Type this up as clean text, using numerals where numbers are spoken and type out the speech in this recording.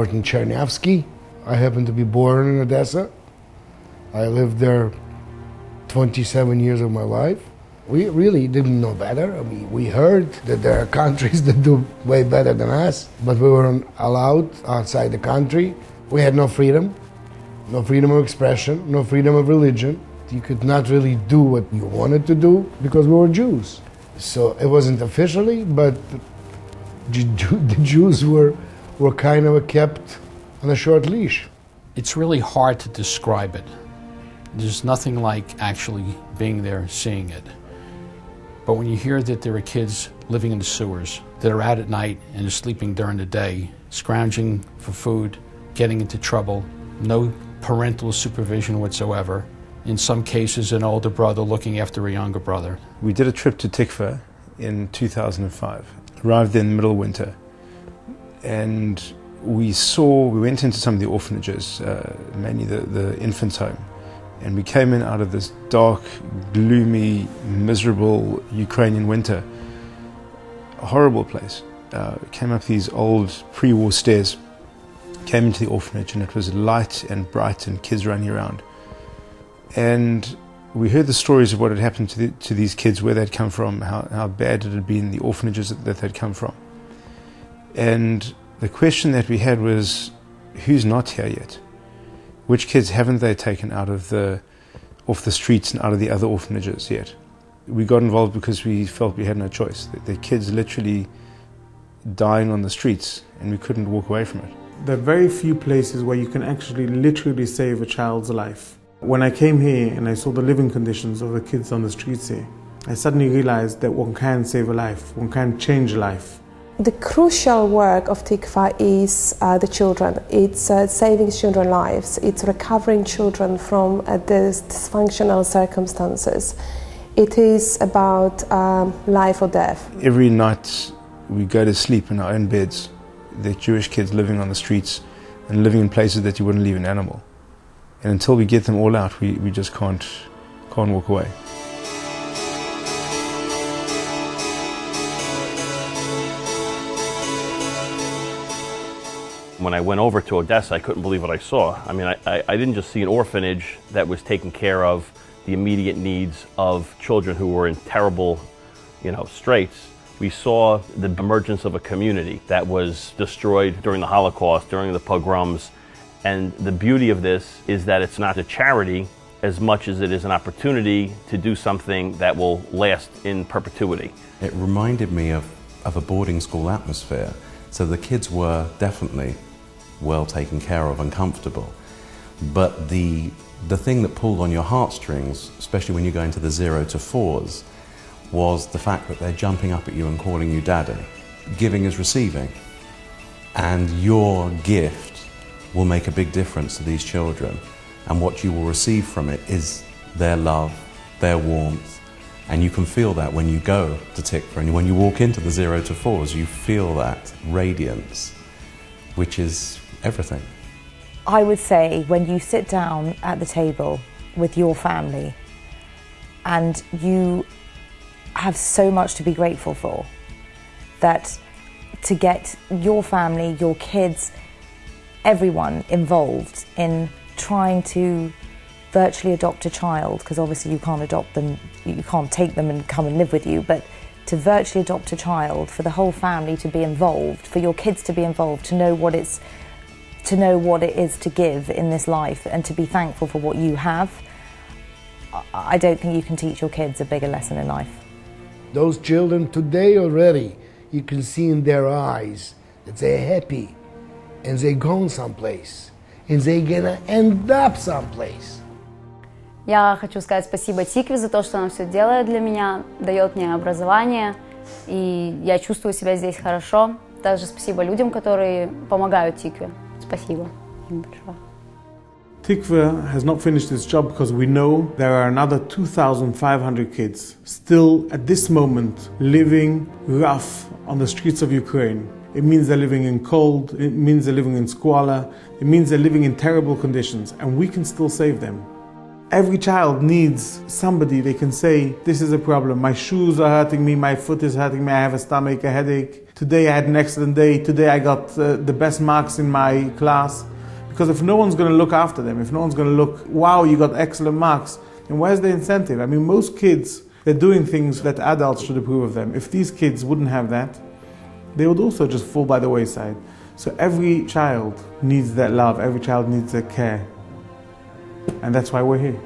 north in Chernivtsi. I happened to be born in Odessa. I lived there 27 years of my life. We really didn't know better. I mean, we heard that there are countries that do way better than us, but we weren't allowed outside the country. We had no freedom of expression, no freedom of religion. You could not really do what you wanted to do because we were Jews. So it wasn't officially, but the Jews were kind of kept on a short leash. It's really hard to describe it. There's nothing like actually being there, seeing it. But when you hear that there are kids living in the sewers, that are out at night and are sleeping during the day, scrounging for food, getting into trouble, no parental supervision whatsoever, in some cases an older brother looking after a younger brother. We did a trip to Tikva in 2005, arrived there in the middle of winter, and we went into some of the orphanages, mainly the infants' home, and we came in out of this dark, gloomy, miserable Ukrainian winter. A horrible place. Came up these old pre-war stairs, came into the orphanage, and it was light and bright and kids running around. And we heard the stories of what had happened to these kids, where they'd come from, how bad it had been, the orphanages that they'd come from. And the question that we had was, who's not here yet? Which kids haven't they taken off the streets and out of the other orphanages yet? We got involved because we felt we had no choice. The kids literally dying on the streets, and we couldn't walk away from it. There are very few places where you can actually literally save a child's life. When I came here and I saw the living conditions of the kids on the streets here, I suddenly realized that one can save a life, one can change a life. The crucial work of Tikva is the children. It's saving children's lives. It's recovering children from dysfunctional circumstances. It is about life or death. Every night we go to sleep in our own beds. There are Jewish kids living on the streets and living in places that you wouldn't leave an animal. And until we get them all out, we just can't walk away. When I went over to Odessa, I couldn't believe what I saw. I mean, I didn't just see an orphanage that was taking care of the immediate needs of children who were in terrible, straits. We saw the emergence of a community that was destroyed during the Holocaust, during the pogroms. And the beauty of this is that it's not a charity as much as it is an opportunity to do something that will last in perpetuity. It reminded me of a boarding school atmosphere. So the kids were definitely well taken care of and comfortable. But the thing that pulled on your heartstrings, especially when you go into the 0 to 4s, was the fact that they're jumping up at you and calling you daddy. Giving is receiving. And your gift will make a big difference to these children. And what you will receive from it is their love, their warmth. And you can feel that when you go to Tikva, and when you walk into the 0 to 4s, you feel that radiance, which is everything. I would say when you sit down at the table with your family and you have so much to be grateful for, that to get your family, your kids, everyone involved in trying to virtually adopt a child, because obviously you can't adopt them, you can't take them and come and live with you, but to virtually adopt a child, for the whole family to be involved, for your kids to be involved, to know what it is to give in this life and to be thankful for what you have, I don't think you can teach your kids a bigger lesson in life. Those children today already, you can see in their eyes that they're happy and they're going someplace and they're gonna end up someplace. Я хочу сказать спасибо Тикве за то, что она все делает для меня, дает мне образование, и я чувствую себя здесь хорошо. Также спасибо людям, которые помогают Тикве. Спасибо им большое. Tikva has not finished its job because we know there are another 2,500 kids still at this moment living rough on the streets of Ukraine. It means they're living in cold, it means they're living in squalor, it means they're living in terrible conditions, and we can still save them. Every child needs somebody they can say, this is a problem, my shoes are hurting me, my foot is hurting me, I have a stomach, a headache. Today I had an excellent day, today I got the best marks in my class. Because if no one's going to look after them, if no one's going to look, wow, you got excellent marks, then where's the incentive? I mean, most kids, they're doing things that adults should approve of them. If these kids wouldn't have that, they would also just fall by the wayside. So every child needs that love, every child needs that care. And that's why we're here.